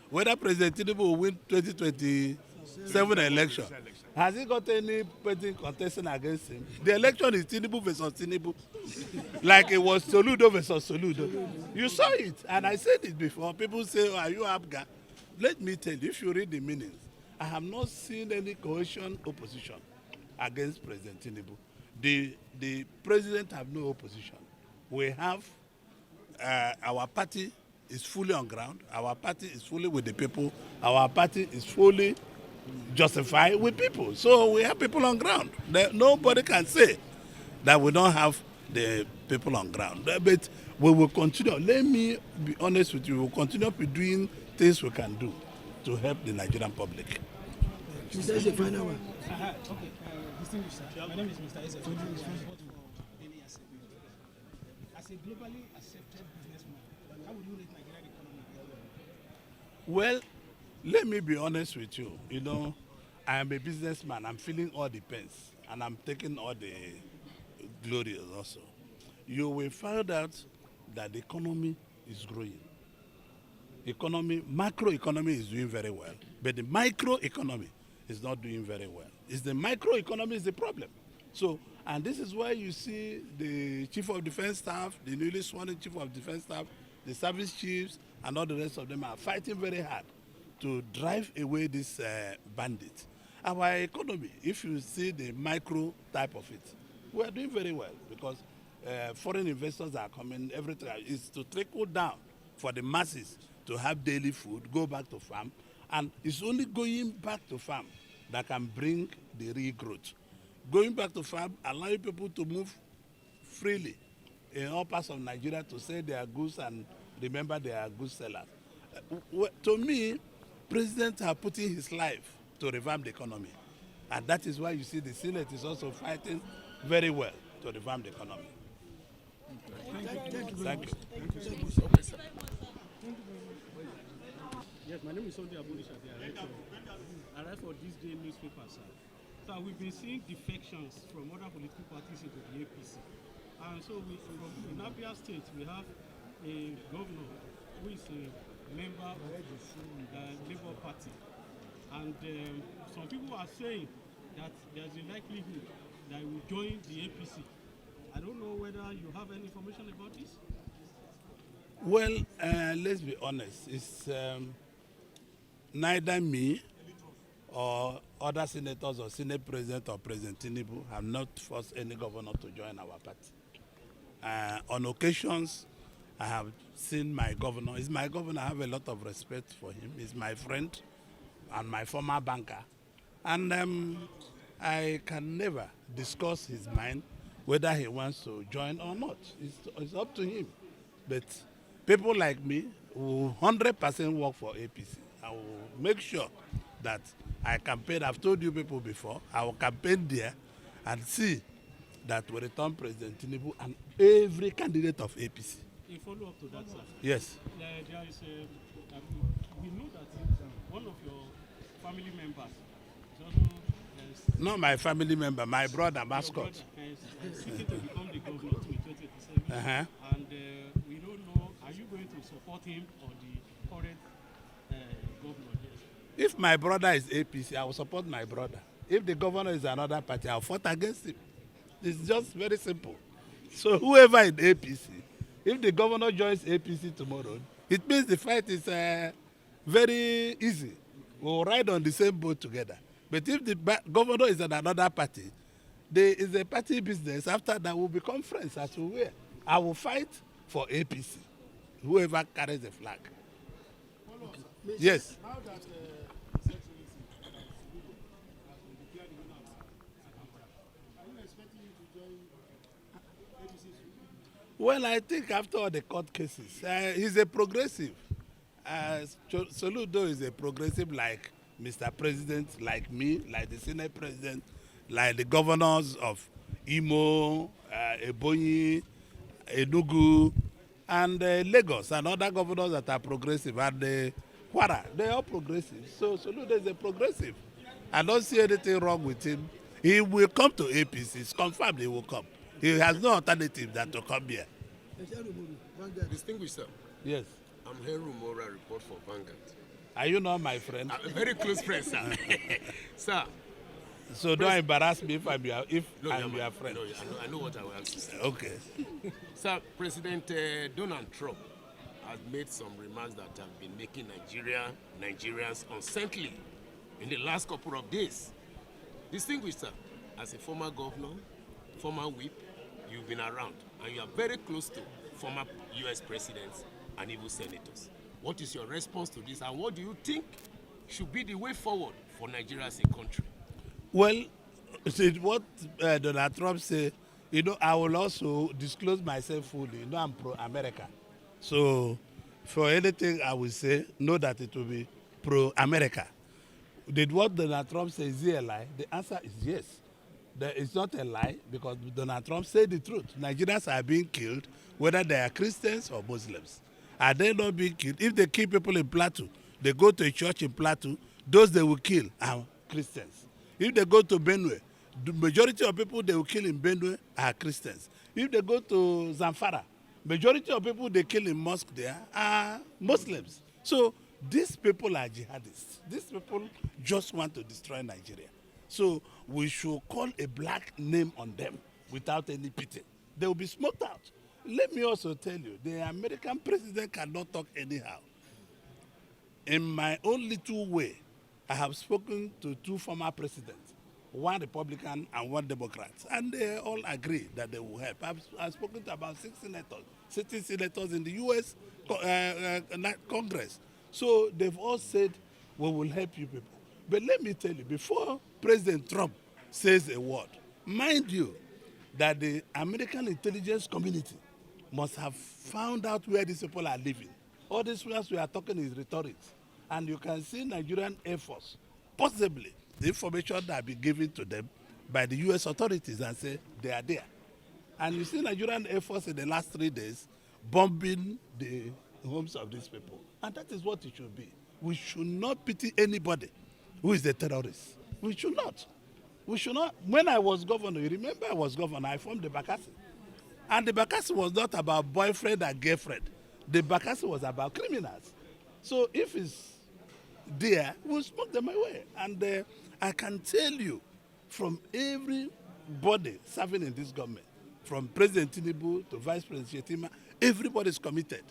Whether President Tinubu will win 2027 election. Has he got any person contesting against him? The election is Tinubu versus Tinubu. Like it was Soludo versus Soludo. You saw it, and I said it before. People say, oh, are you Abga? Let me tell you, if you read the meanings, I have not seen any coalition opposition against President Tinubu. The president have no opposition. We have our party is fully on ground. Our party is fully with the people. Our party is fully justified with people. So we have people on ground. Nobody can say that we don't have the people on ground. But we will continue. Let me be honest with you. We will continue to be doing things we can do to help the Nigerian public. Mr. Eze, final one. Okay, distinguished sir. My name is Mr. Eze. As a globally accepted businessman, how would you rate Nigerian economy? Well, let me be honest with you. You know, I am a businessman. I'm feeling all the pains, and I'm taking all the glory also. You will find out that the economy is growing. Macroeconomy is doing very well, but the microeconomy is not doing very well. It's the microeconomy is the problem. So, and this is why you see the Chief of Defense Staff, the newly sworn in Chief of Defense Staff, the service chiefs, and all the rest of them are fighting very hard to drive away this bandit. Our economy, if you see the micro type of it, we are doing very well because foreign investors are coming. Everything is to trickle down for the masses to have daily food, go back to farm, and it's only going back to farm that can bring the real growth. Going back to farm, allowing people to move freely in all parts of Nigeria to sell their goods and remember they are good sellers. To me, presidents are putting his life to revamp the economy. And that is why you see the Senate is also fighting very well to revamp the economy. Thank you. Yes, my name is Sunday Abolisha. I write for this day newspaper, sir. So we've been seeing defections from other political parties into the APC. And so in Abia State, we have a governor who is a member of the Labour Party. And some people are saying that there's a likelihood that he will join the APC. I don't know whether you have any information about this. Well, let's be honest. It's neither me or other senators or Senate President or President Tinubu have not forced any governor to join our party. On occasions, I have seen my governor. He's my governor. I have a lot of respect for him. He's my friend and my former banker. And I can never discuss his mind whether he wants to join or not. It's up to him. But people like me who 100% work for APC, I will make sure that I campaign. I've told you people before, I will campaign there and see that we return President Tinubu and every candidate of APC. A follow-up to that, sir. Yes. There is we know that one of your family members is also not my family member, my brother, Mascot. Is seeking to become the governor to 2027. And we don't know, are you going to support him or the current governor? Yes. If my brother is APC, I will support my brother. If the governor is another party, I'll fight against him. It's just very simple. So whoever in APC, if the governor joins APC tomorrow, it means the fight is very easy. We'll ride on the same boat together. But if the governor is in another party, there is a party business. After that, we'll become friends as we were. I will fight for APC, whoever carries the flag. Yes. How that are you expecting him to join APC? Well, I think after all the court cases, he's a progressive. Soludo is a progressive like Mr. President, like me, like the Senate President, like the governors of Imo, Ebonyi, Enugu, and Lagos, and other governors that are progressive, and Kwara, they're all progressive. So Soludo is a progressive. I don't see anything wrong with him. He will come to APC. It's confirmed he will come. He has no alternative than to come here. Distinguished sir. Yes. I'm Heru Mora, report for Vanguard. Are you not my friend? A very close friend, sir. Sir. So don't embarrass me if I'm your, No, I'm you're your my- friend. No, I know what I will ask you, sir. Okay. Sir, President Donald Trump has made some remarks that have been making Nigerians unsettly in the last couple of days. Distinguished sir, as a former governor, former whip, you've been around and you are very close to former US presidents and even senators. What is your response to this and what do you think should be the way forward for Nigeria as a country? Well, see what Donald Trump said, I will also disclose myself fully. I'm pro-America. So for anything I will say, know that it will be pro-America. Did what Donald Trump say, is he a lie? The answer is yes. It's not a lie because Donald Trump said the truth. Nigerians are being killed, whether they are Christians or Muslims. Are they not being killed? If they kill people in Plateau, they go to a church in Plateau, those they will kill are Christians. If they go to Benue, the majority of people they will kill in Benue are Christians. If they go to Zamfara, majority of people they kill in mosque there are Muslims. So these people are jihadists. These people just want to destroy Nigeria. So we should call a black name on them without any pity. They will be smoked out. Let me also tell you, the American president cannot talk anyhow. In my own little way, I have spoken to two former presidents, one Republican and one Democrat, and they all agree that they will help. I've spoken to about 6 senators, sitting senators in the U.S. Congress. So they've all said, we will help you people. But let me tell you, before President Trump says a word, mind you, that the American intelligence community must have found out where these people are living. All these ones we are talking is rhetoric. And you can see Nigerian Air Force, possibly the information that have been given to them by the U.S. authorities and say they are there. And you see Nigerian Air Force in the last 3 days bombing the homes of these people. And that is what it should be. We should not pity anybody who is a terrorist. We should not. We should not. When I was governor, you remember I was governor, I formed the Bakassi. And the Bakassi was not about boyfriend and girlfriend. The Bakassi was about criminals. So if it's there, we'll smoke them away. And I can tell you, from everybody serving in this government, from President Tinubu to Vice President Shetima, everybody is committed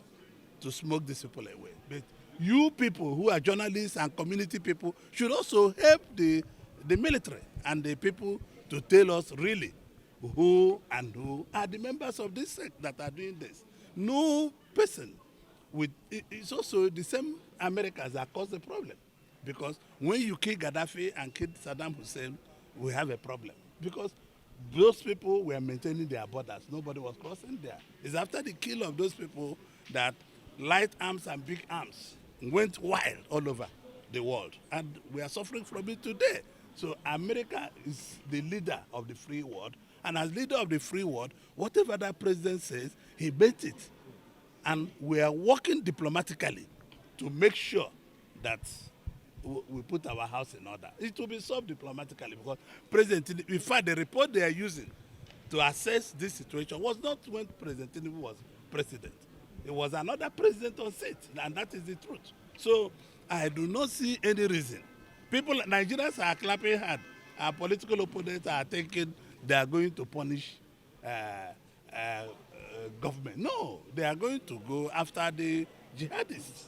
to smoke these people away. But you people who are journalists and community people should also help the military and the people to tell us really who are the members of this sect that are doing this. No person it's also the same Americans that caused the problem. Because when you kill Gaddafi and kill Saddam Hussein, we have a problem. Because those people were maintaining their borders. Nobody was crossing there. It's after the kill of those people that light arms and big arms went wild all over the world. And we are suffering from it today. So America is the leader of the free world. And as leader of the free world, whatever that president says, he meant it. And we are working diplomatically to make sure that we put our house in order. It will be solved diplomatically because President, in fact, the report they are using to assess this situation was not when President Tinubu was president. It was another president on seat, and that is the truth. So I do not see any reason. Nigerians are clapping hard. Our political opponents are thinking they are going to punish government. No, they are going to go after the jihadists.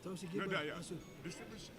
Tom Sigi, No, Bra- yeah. Asu. Distinguished